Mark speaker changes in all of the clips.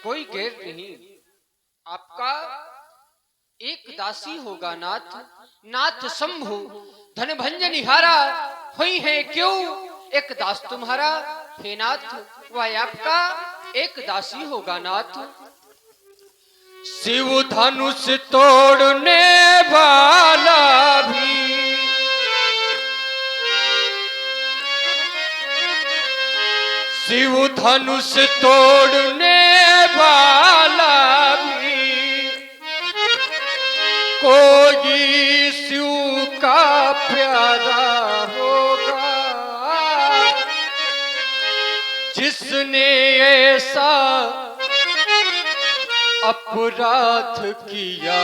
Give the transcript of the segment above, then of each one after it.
Speaker 1: कोई गैर नहीं, आपका एक दासी होगा नाथ। नाथ शंभु धन भंजनिहारा हुई है क्यों एक दास तुम्हारा। हे नाथ वह आपका एक दासी होगा नाथ। शिव धनुष तोड़ने वाला भी शिव धनुष तोड़ने वाला भी कोई शिव का प्यारा होगा जिसने ऐसा अपराध किया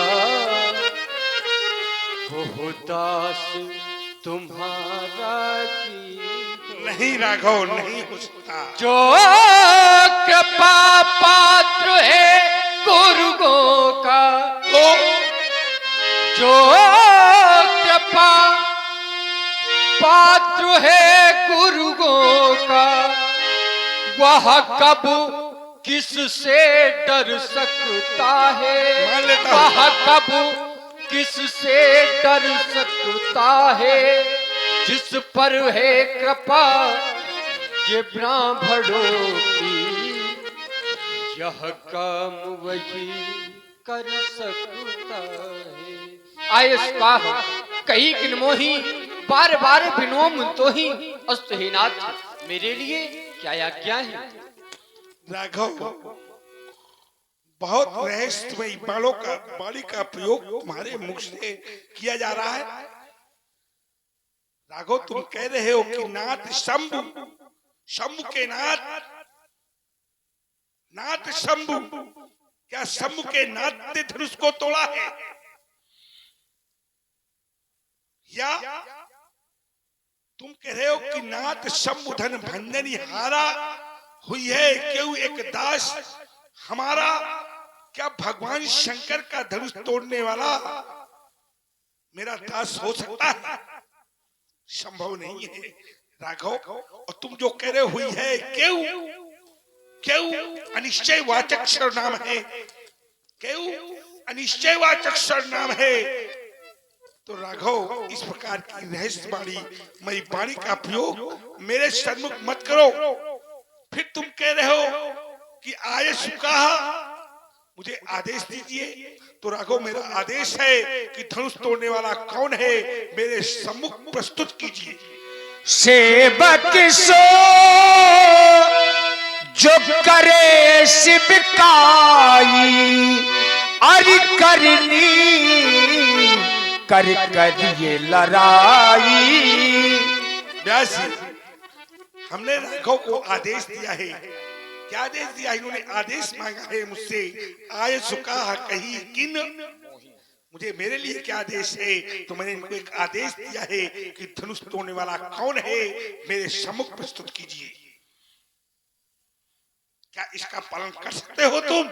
Speaker 1: वो दास तुम्हारा की
Speaker 2: नहीं राघव, नहीं हो सकता।
Speaker 1: जो कृपा पात्र है गुरुओं का, जो कृपा पात्र है गुरुओं का, वह कब किससे डर सकता है। वह कब किससे डर सकता है जिस पर है कृपा ये ब्राह्मणों की। यह काम वही कर सकता है। आय स्वाहा कही किनमोही बार बार विनोम तो ही अस्त ही नाथ मेरे लिए क्या आज्ञा है।
Speaker 2: राघव बहुत रहस्यमयी बाणी का प्रयोग तुम्हारे मुख से किया जा रहा है। राघव तुम कह रहे हो कि नाथ शंभु, शंभु के नाथ, नाथ शंभु, क्या शंभु के नाथ ने धनुष को तोड़ा है या तुम कह रहे हो कि नाथ शंभु धन भंजनी हारा हुई है क्यों एक दास हमारा। क्या भगवान शंकर का धनुष तोड़ने वाला मेरा दास हो सकता है? संभव नहीं है राघव। और तुम जो कह रहे हुई है क्यों, क्यों अनिश्चय वाचक सर्वनाम है, क्यों अनिश्चय वाचक सर्वनाम है। तो राघव इस प्रकार की रहस्यवाणी मई वाणी का प्रयोग मेरे सन्मुख मत करो। फिर तुम कह रहे हो कि आय सुखा मुझे आदेश दीजिए। तो राघव मेरा आदेश है कि धनुष तोड़ने वाला कौन है मेरे सम्मुख प्रस्तुत कीजिए।
Speaker 3: सेवक सो जो करे शिवकाई अरि करनी कर करिए लड़ाई।
Speaker 2: व्यास हमने राघव को आदेश दिया है। क्या आदेश दिया? इन्होंने आदेश मांगा है मुझसे। आय सुखा कही किन, मुझे मेरे लिए क्या आदेश है? तो मैंने इनको एक आदेश दिया है कि धनुष तोड़ने वाला कौन है मेरे सम्मुख प्रस्तुत कीजिए। क्या इसका पालन कर सकते हो तुम?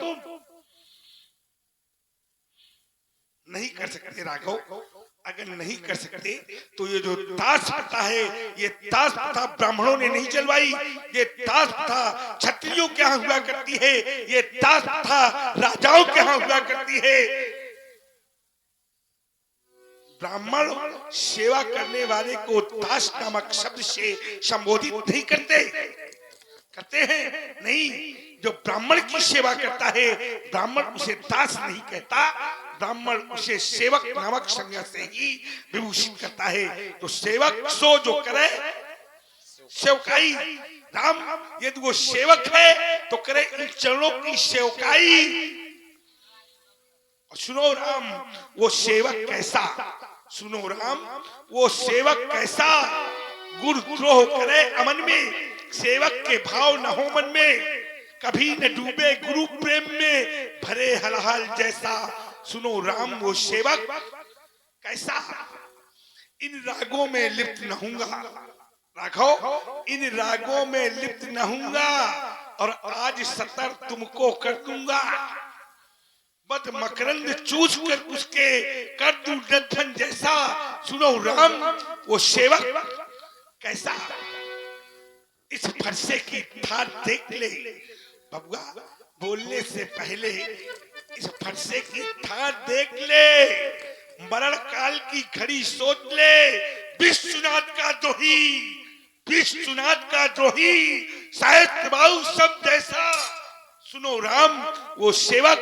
Speaker 2: नहीं कर सकते राघव। अगर नहीं कर सकते तो ये जो दास प्रथा है, ये दास प्रथा ब्राह्मणों ने नहीं चलवाई। ये दास प्रथा क्षत्रियों के यहाँ हुआ करती है, ये दास प्रथा राजाओं के यहाँ हुआ करती है। ब्राह्मण सेवा करने वाले को दास नामक शब्द से संबोधित नहीं करते, करते हैं नहीं। जो ब्राह्मण की सेवा करता है ब्राह्मण उसे दास नहीं कहता, ब्राह्मण उसे सेवक नामक संज्ञा से ही विभूषित करता है। तो सेवक सो जो करे सेवकाई। राम यदि वो सेवक है तो करे इन चरणों की सेवकाई। और सुनो राम वो सेवक कैसा, सुनो राम वो सेवक कैसा। गुरुद्रोह करे अमन में, सेवक के भाव न हो मन में, कभी न डूबे गुरु प्रेम में, भरे हलहल जैसा। सुनो राम वो सेवक कैसा। इन रागों में लिप्त न हूंगा राघव, इन रागों में लिप्त न हूंगा और आज सतर तुमको कर दूंगा। बद मकरंद चूस कर उसके कर दूं दर्शन जैसा। सुनो राम वो सेवक कैसा। इस फरसे की थार देख ले, बबुआ बोलने से पहले इस फरसे की ठाट देख ले, मरण काल की घड़ी सोच ले। विश्वनाथ का द्रोही, विश्वनाथ का द्रोही, साहित्य बाबू सब जैसा। सुनो राम, वो सेवक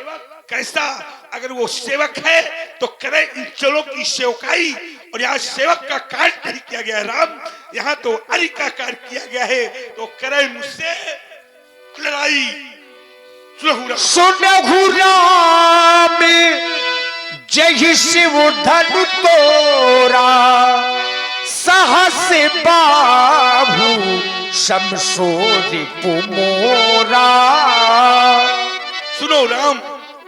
Speaker 2: कैसा, अगर वो सेवक है तो करे इन चलों की सेवकाई। और यहाँ सेवक का कार्य नहीं किया गया राम, यहाँ तो अरि का कार्य किया गया है, तो करे मुझसे लड़ाई।
Speaker 3: सुनहु राम जय शिव धनु तोरा, सहस बाहु शमशोर पुमोरा।
Speaker 2: सुनो राम,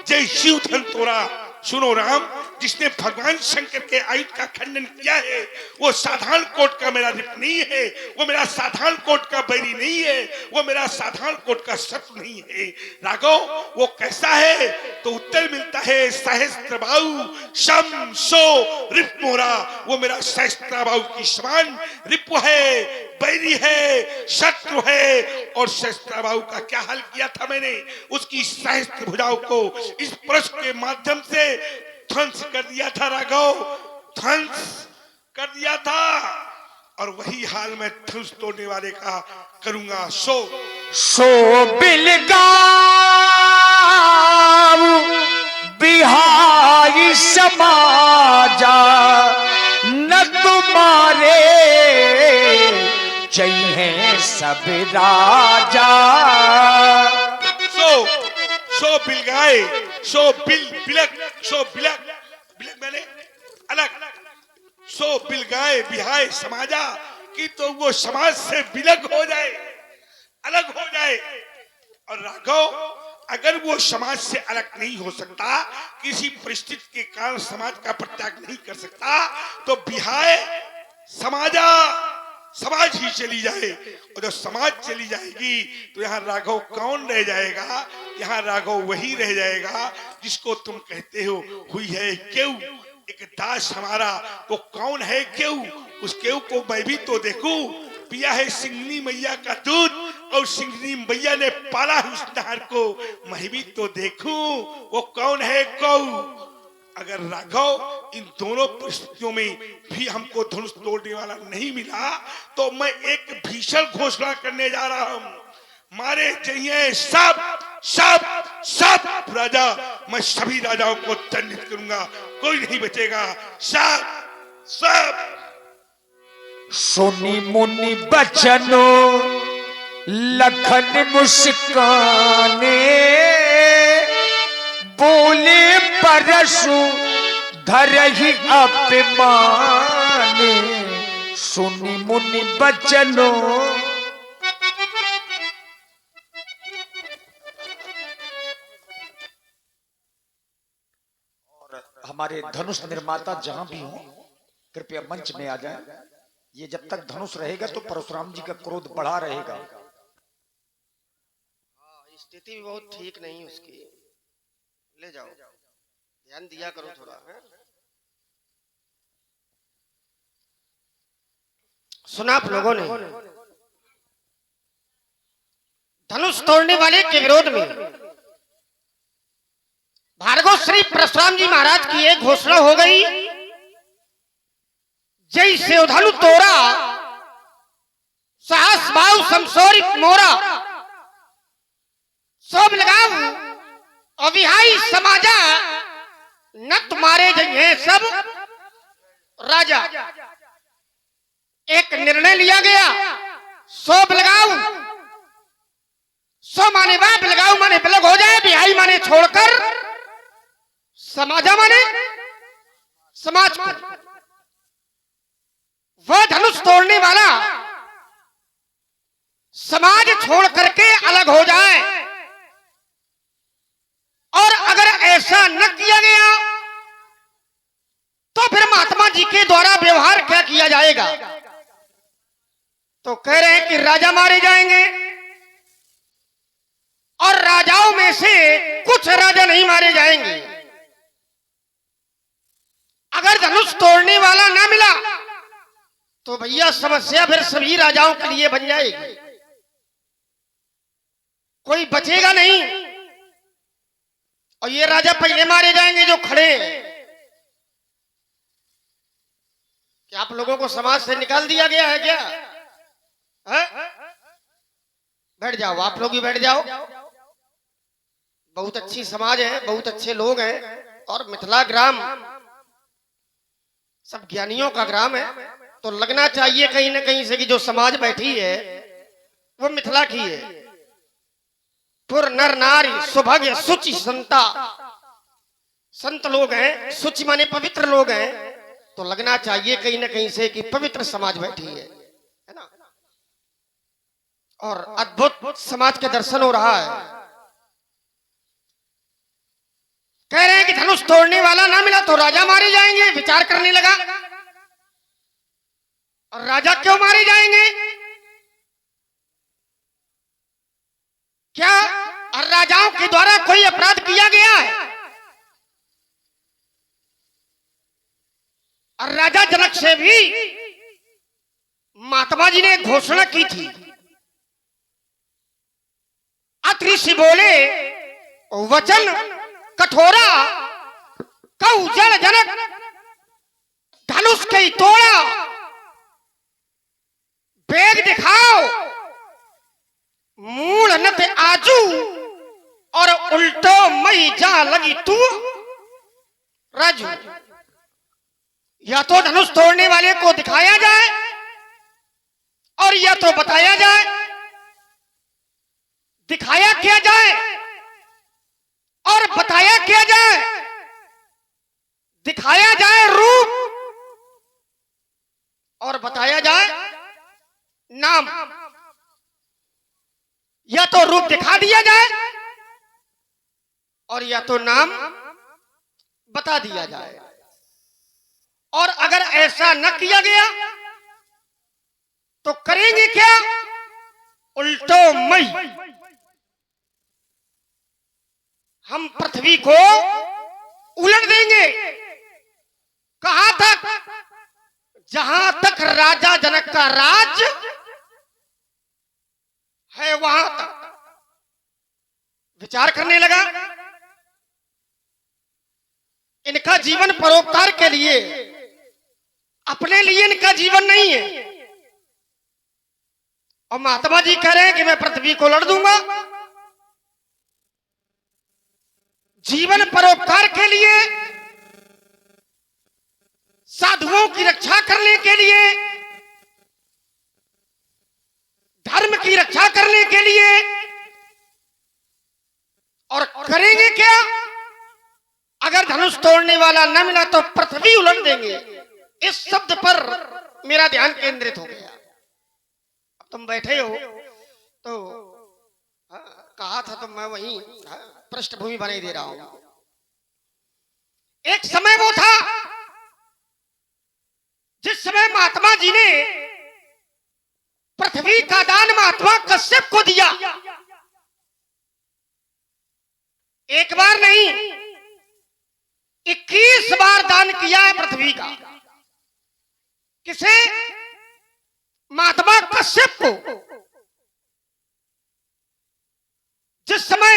Speaker 2: जय शिव धन तोरा। सुनो राम, जिसने भगवान शंकर के आयुध का खंडन किया है, वो साधारण कोट का मेरा रिप नहीं है, वो मेरा साधारण कोट का बैरी नहीं है, वो मेरा साधारण कोट का शत्रु नहीं है। राघव वो कैसा है, तो उत्तर मिलता है सहस्त्रबाहु शम सो रिप मोरा। वो मेरा सहस्त्रबाहु की समान रिप है, बैरी है, शत्रु है। और सहस्त्रबाहु का क्या हाल किया था मैंने, उसकी सहस्त्र भुजाओं को इस प्रश्न के माध्यम से ध्वंस कर दिया था राघव, ध्वंस कर दिया था। और वही हाल मैं धनुष तोड़ने वाले का करूंगा। सो
Speaker 3: बिलगाऊ बिहाई समाजा, न तुम्हारे जय हैं सब राजा।
Speaker 2: सो बिलगाए, सो बिलक, सो बिलक, बिलक मैंने अलग। सो बिलगाए बिहाय समाजा, कि तो वो समाज से बिलक हो जाए, अलग हो जाए। और राघव अगर वो समाज से अलग नहीं हो सकता, किसी परिस्थिति के कारण समाज का परित्याग नहीं कर सकता, तो बिहाय समाजा, समाज ही चली जाए। और जब समाज चली जाएगी तो यहाँ राघव कौन रह जाएगा, यहाँ राघव वही रह जाएगा जिसको तुम कहते हो हुई है केऊ, एक दास हमारा। तो कौन है केऊ, उस केऊ को मैं भी तो देखूं। पिया है सिंगनी मैया का दूध, और सिंगनी मैया ने पाला है उस नहर को, मैं भी तो देखूं वो कौन है कऊ। अगर राघव इन दोनों परिस्थितियों में भी हमको धनुष तोड़ने वाला नहीं मिला, तो मैं एक भीषण घोषणा करने जा रहा हूं। मारे चाहिए सब सब सब राजा, मैं सभी राजाओं को दंडित करूंगा, कोई नहीं बचेगा, सब सब।
Speaker 3: सुनी मुनि बचनो लखन मुस्काने, बोले परशु धरहि अपमाने। सुनी मुनि बचनो, और हमारे धनुष निर्माता जहां भी हो कृपया मंच में आ जाए। ये जब तक धनुष रहेगा तो परशुराम जी का क्रोध बढ़ा रहेगा।
Speaker 4: स्थिति भी बहुत ठीक नहीं उसकी, ले जाओ, ध्यान दिया करो थोड़ा। सुना आप लोगों ने, धनुष तोड़ने वाले के विरोध में भार्गव श्री परशुराम जी महाराज की एक घोषणा हो गई, जय से धनु तोरा, साहस बाहु शमशोर मोरा, सब लगाऊ अविहाई समाजा, न तुम्हारे जय सब राजा। एक निर्णय लिया गया, सब लगाऊ, सो माने बाप, लगाऊ माने बिलग हो जाए, बिहाई माने छोड़कर, समाजा माने समाज को। वह धनुष तोड़ने वाला समाज छोड़ करके अलग हो जाए, और अगर ऐसा न किया गया तो फिर महात्मा जी के द्वारा व्यवहार क्या किया जाएगा। तो कह रहे हैं कि राजा मारे जाएंगे, और राजाओं में से कुछ राजा नहीं मारे जाएंगे। अगर धनुष तोड़ने वाला ना मिला तो भैया समस्या फिर सभी राजाओं के लिए बन जाएगी। कोई बचेगा नहीं। और ये राजा पहले मारे जाएंगे जो खड़े हैं। क्या आप लोगों को समाज से निकाल दिया गया है क्या? है? बैठ जाओ, आप लोग भी बैठ जाओ। बहुत अच्छी समाज है, बहुत अच्छे लोग हैं, और मिथिला ग्राम सब ज्ञानियों का ग्राम है। तो लगना चाहिए कहीं ना कहीं से कि जो समाज बैठी है वो मिथिला की है। पुर नर नारी सुभग सुचि संता, संत लोग हैं, सुचि माने पवित्र लोग हैं। तो लगना चाहिए कहीं ना कहीं से कि पवित्र समाज बैठी है ना। और अद्भुत समाज के दर्शन हो रहा है। कह रहे हैं कि धनुष तोड़ने वाला ना मिला तो राजा मारे जाएंगे। विचार करने लगा, और राजा क्यों मारे जाएंगे? क्या राजाओं के द्वारा कोई अपराध किया गया है? और राजा जनक से भी महात्मा जी ने घोषणा की थी। अत्रि ऋषि बोले वचन कठोरा, कऊ जल जनक धनुष कई तोड़ा। वेग दिखाओ मूल नत आजू, और उल्टो मई जा लगी तू राजू। या तो धनुष तोड़ने वाले को दिखाया जाए, और या तो बताया जाए। दिखाया किया जाए और बताया किया जाए। दिखाया जाए रूप और बताया जाए नाम। या तो रूप दिखा दिया जाए और या तो नाम बता दिया जाए। और अगर ऐसा न किया गया तो करेंगे क्या? उल्टो मई, हम पृथ्वी को उलट देंगे। कहां तक? जहां तक राजा जनक का राज है वहां तक। विचार करने लगा। इनका जीवन परोपकार के लिए, अपने लिए इनका जीवन नहीं है। और महात्मा जी कह रहे हैं कि मैं पृथ्वी को लड़ दूंगा। जीवन परोपकार के लिए, साधुओं की रक्षा करने के लिए, धर्म की रक्षा करने के लिए। और करेंगे क्या? अगर धनुष तोड़ने वाला न मिला तो पृथ्वी उलट देंगे। इस शब्द पर मेरा ध्यान केंद्रित हो गया। अब तुम बैठे हो तो कहा था तो मैं वहीं पृष्ठभूमि बनाई दे रहा हूं। एक समय वो था जिस समय महात्मा जी ने पृथ्वी का दान महात्मा कश्यप को दिया। एक बार नहीं, 21 बार दान किया है पृथ्वी का। किसे? महात्मा कश्यप को। जिस समय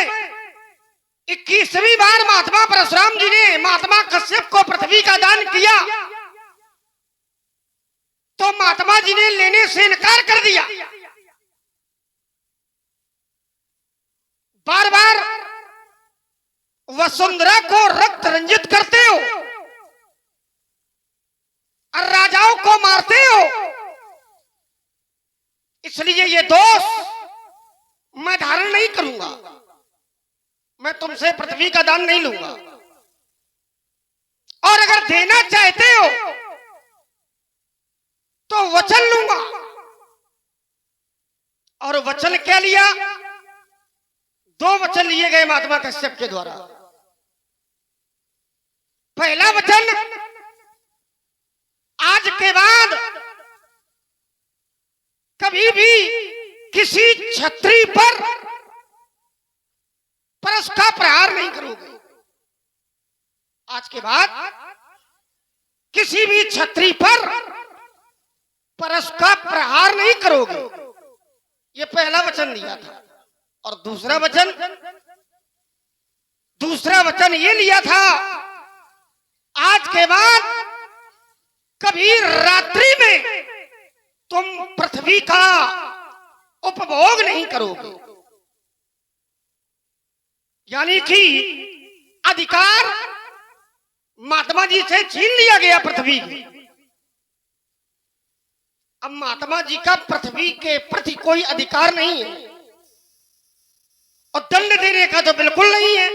Speaker 4: 21वीं बार महात्मा परशुराम जी ने महात्मा कश्यप को पृथ्वी का दान किया तो महात्मा जी ने लेने से इनकार कर दिया। बार बार वसुंधरा को रक्त रंजित करते हो और राजाओं को मारते हो, इसलिए ये दोष मैं धारण नहीं करूंगा। मैं तुमसे पृथ्वी का दान नहीं लूंगा। और अगर देना चाहते हो तो वचन लूंगा। और वचन क्या लिया? 2 वचन लिए गए महात्मा कश्यप के द्वारा। पहला वचन, आज के बाद कभी भी किसी क्षत्रिय पर परस का प्रहार नहीं करोगे। आज के बाद किसी भी क्षत्रिय पर परस का प्रहार नहीं करोगे। ये पहला वचन दिया था। और दूसरा वचन ये लिया था, आज के बाद कभी रात्रि में तुम पृथ्वी का उपभोग नहीं करोगे। यानी कि अधिकार महात्मा जी से छीन लिया गया पृथ्वी की। अब महात्मा जी का पृथ्वी के प्रति कोई अधिकार नहीं है और दंड देने का तो बिल्कुल नहीं है।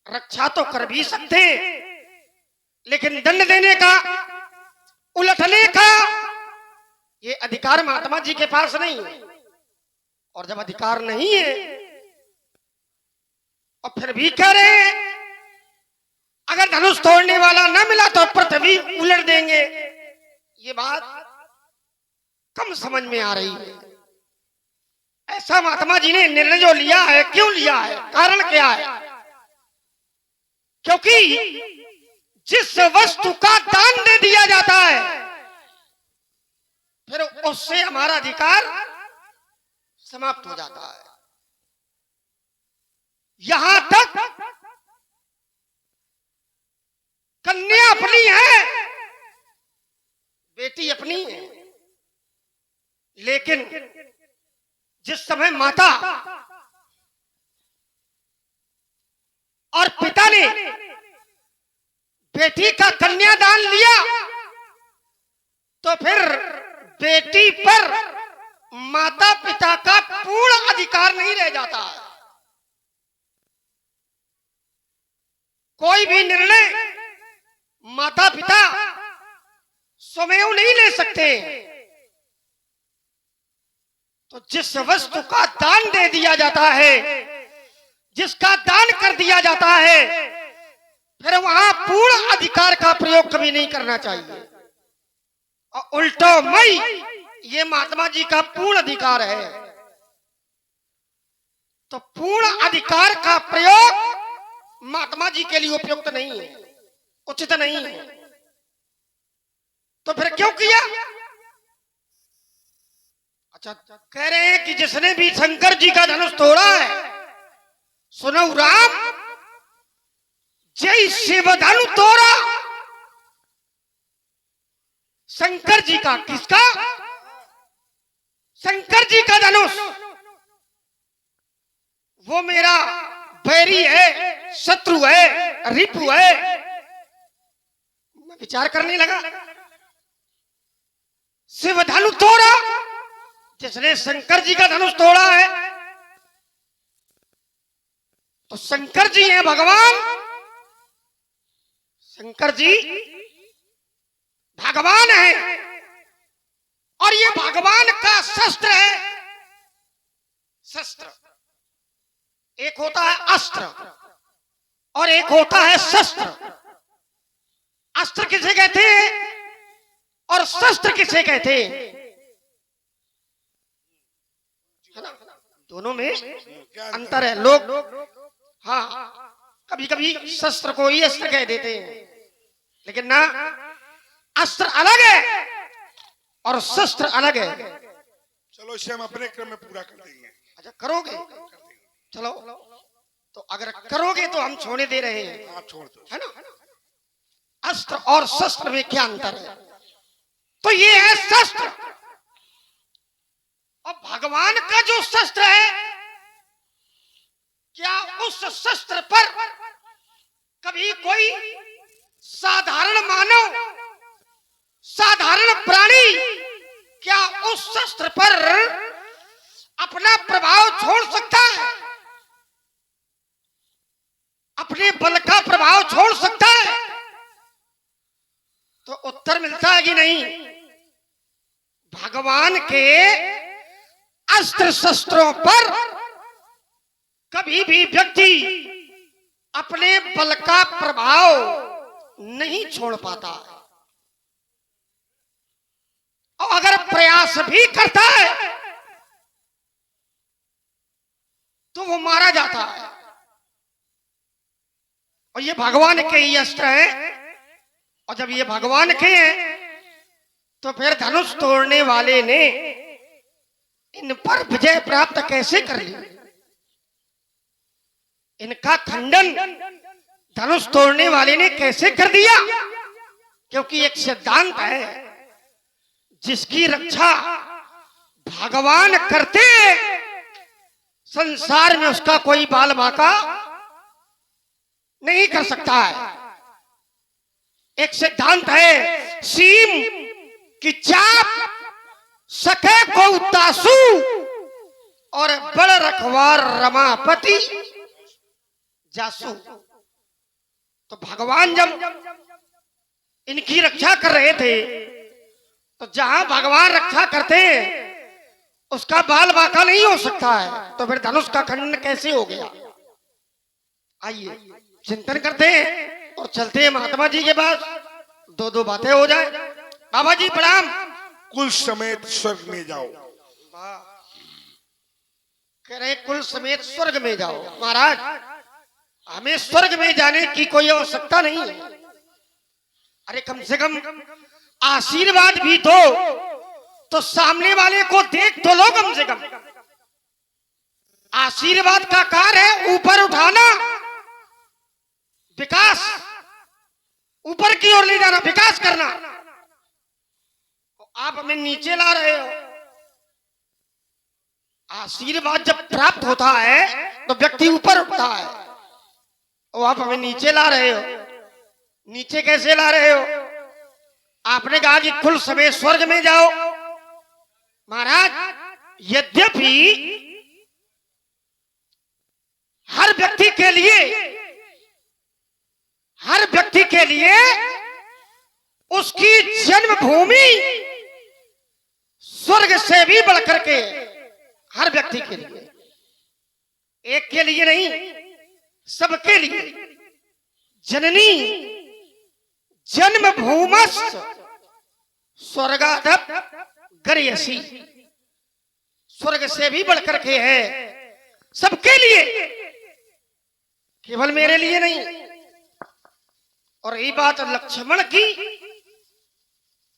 Speaker 4: रक्षा तो कर भी सकते हैं, लेकिन दंड देने का, उलटने का ये अधिकार महात्मा जी के पास नहीं है। और जब अधिकार नहीं है और फिर भी कह रहे हैं अगर धनुष तोड़ने वाला न मिला तो पृथ्वी उलट देंगे, ये बात कम समझ में आ रही है। ऐसा महात्मा जी ने निर्णय जो लिया है, क्यों लिया है, कारण क्या है? क्योंकि जिस वस्तु का दान दे दिया जाता है फिर उससे हमारा अधिकार समाप्त हो जाता है। यहां तक कन्या अपनी है, बेटी अपनी है, लेकिन जिस समय माता और पिता ने बेटी का कन्यादान लिया तो फिर बेटी पर माता पिता का पूर्ण अधिकार नहीं रह जाता। कोई भी निर्णय माता पिता स्वयं नहीं ले सकते। तो जिस वस्तु का दान दे दिया जाता है, जिसका दान कर दिया जाता है, फिर वहां पूर्ण अधिकार का प्रयोग कभी नहीं करना चाहिए। और उल्टो मई ये महात्मा जी का पूर्ण अधिकार है, तो पूर्ण अधिकार का प्रयोग महात्मा जी के लिए उपयुक्त नहीं है, उचित नहीं है। तो फिर क्यों किया? अच्छा, कह रहे हैं कि जिसने भी शंकर जी का धनुष तोड़ा है, सुनो राम, जय शिव धनु तोड़ा। शंकर जी का, किसका? शंकर जी का धनुष। वो मेरा बैरी है, शत्रु है, रिपु है। मैं विचार करने लगा, शिव धनु तोड़ा, जिसने शंकर जी का धनुष तोड़ा है तो शंकर जी हैं भगवान। शंकर जी भगवान है और ये भगवान का शस्त्र है। शस्त्र एक होता है अस्त्र और एक होता है शस्त्र। अस्त्र किसे कहते हैं और शस्त्र किसे कहते हैं? है ना, दोनों में अंतर है। लोग हाँ कभी कभी शस्त्र को ही अस्त्र कह देते हैं, लेकिन ना, अस्त्र अलग है और शस्त्र अलग है।
Speaker 2: चलो इसे हम अपने क्रम में पूरा कर देंगे।
Speaker 4: अच्छा, करोगे? चलो, तो अगर करोगे तो हम छोड़ने दे रहे हैं।
Speaker 2: आप छोड़ दो,
Speaker 4: है ना। अस्त्र और शस्त्र में क्या अंतर है? तो ये है शस्त्र। और भगवान का जो शस्त्र है, क्या उस शस्त्र पर कभी कोई साधारण मानव, साधारण प्राणी क्या उस शस्त्र पर अपना प्रभाव छोड़ सकता है? अपने बल का प्रभाव छोड़ सकता है? तो उत्तर मिलता है कि नहीं। भगवान के अस्त्र शस्त्रों पर कभी भी व्यक्ति अपने बल का प्रभाव नहीं छोड़ पाता है, और अगर प्रयास भी करता है तो वो मारा जाता है। और ये भगवान के ही अस्त्र हैं, और जब ये भगवान के हैं तो फिर धनुष तोड़ने वाले ने इन पर विजय प्राप्त कैसे कर ली? इनका खंडन धनुष तोड़ने वाले ने कैसे कर दिया? क्योंकि एक सिद्धांत है, जिसकी रक्षा भगवान करते संसार में उसका कोई बाल बाका नहीं कर सकता है। एक सिद्धांत है, सीम की चाप सके को तासू और बड़ रखवार रमापति जासू। तो भगवान जब इनकी रक्षा कर रहे थे, तो जहां भगवान रक्षा करते हैं उसका बाल बाका नहीं हो सकता है, तो फिर धनुष का खंडन कैसे हो गया? आइए चिंतन करते हैं और चलते हैं महात्मा जी के पास, दो दो बातें हो जाए। बाबा जी प्रणाम।
Speaker 2: कुल समेत स्वर्ग में जाओ।
Speaker 4: कह रहे कुल समेत स्वर्ग में जाओ। महाराज, हमें स्वर्ग में जाने की कोई आवश्यकता नहीं है। अरे कम से कम आशीर्वाद भी दो, तो सामने वाले को देख तो लो। कम से कम आशीर्वाद का कार्य है ऊपर उठाना, विकास, ऊपर की ओर ले जाना, विकास करना। आप हमें नीचे ला रहे हो। आशीर्वाद जब प्राप्त होता है तो व्यक्ति ऊपर उठता है, और आप हमें नीचे ला रहे हो। नीचे कैसे ला रहे हो? आपने कहा कि कुल समेत स्वर्ग में जाओ। महाराज, यद्यपि हर व्यक्ति के लिए उसकी जन्मभूमि स्वर्ग से भी बढ़कर के, हर व्यक्ति के लिए, एक के लिए नहीं, सबके लिए जननी जन्मभूमस् स्वर्गादप गर्यसी, स्वर्ग से भी बढ़कर के है, सबके लिए, केवल मेरे लिए नहीं। और रही बात लक्ष्मण की,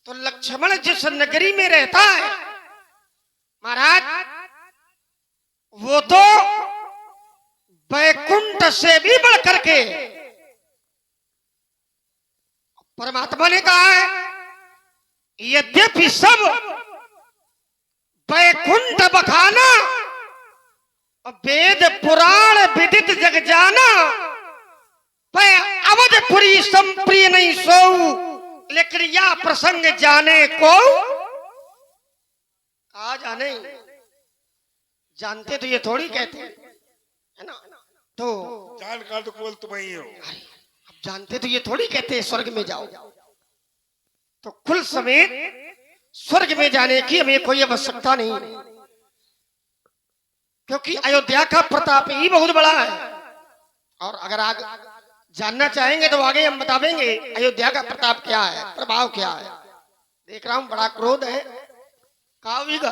Speaker 4: तो लक्ष्मण जिस नगरी में रहता है महाराज, वो तो वैकुंठ से भी बढ़कर के। परमात्मा ने कहा है, यद्यपि सब वैकुंठ बखाना, वेद पुराण विदित जग जाना, अवधपुरी संप्रिय नहीं सोऊ, लेकिन या प्रसंग जाने को कहा जाने। जानते तो ये थोड़ी कहते हैं, है ना? तो
Speaker 2: जानकार तो केवल तुम ही हो।
Speaker 4: अब जानते तो ये थोड़ी कहते हैं स्वर्ग में जाओ। तो कुल समेत स्वर्ग में जाने की हमें कोई आवश्यकता नहीं, क्योंकि अयोध्या का प्रताप ही बहुत बड़ा है। और अगर आगे जानना चाहेंगे तो आगे हम बताएंगे अयोध्या का प्रताप क्या है, प्रभाव क्या है। देख रहा हूं बड़ा क्रोध है, कावी का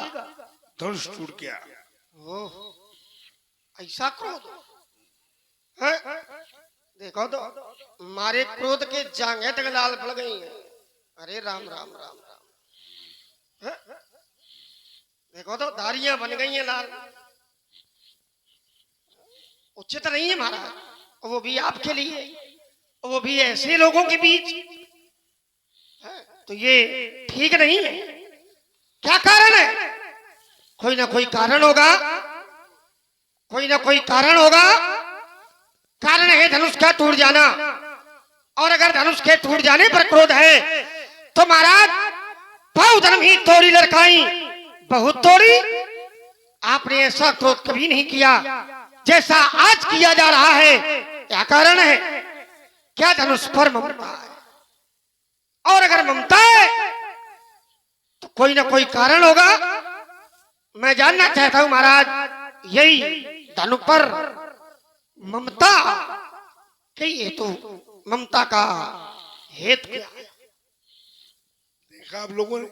Speaker 2: धनुष टूट गया।
Speaker 4: ऐसा क्रोध है? देखो तो मारे क्रोध के जांघें तक लाल पड़ गई हैं। अरे राम राम राम राम। है? देखो तो धारियां बन गई हैं लाल। उचित नहीं है महाराज, वो भी आपके लिए, वो भी ऐसे लोगों के बीच, तो ये ठीक नहीं है। क्या कारण है? कोई ना कोई कारण होगा, कोई ना कोई कारण होगा। कारण है धनुष का टूट जाना, और अगर धनुष के टूट जाने पर क्रोध है तो महाराज बहु धर्म ही तोड़ी लड़काई, बहुत तोड़ी। आपने ऐसा क्रोध कभी नहीं किया जैसा आज किया जा रहा है। क्या कारण है? क्या धनुष पर ममता है? और अगर ममता है तो कोई ना कोई कारण होगा। मैं जानना चाहता हूं महाराज, यही धनु पर ममता के हेतु, ममता का हेतु क्या है?
Speaker 2: देखा आप लोगों ने,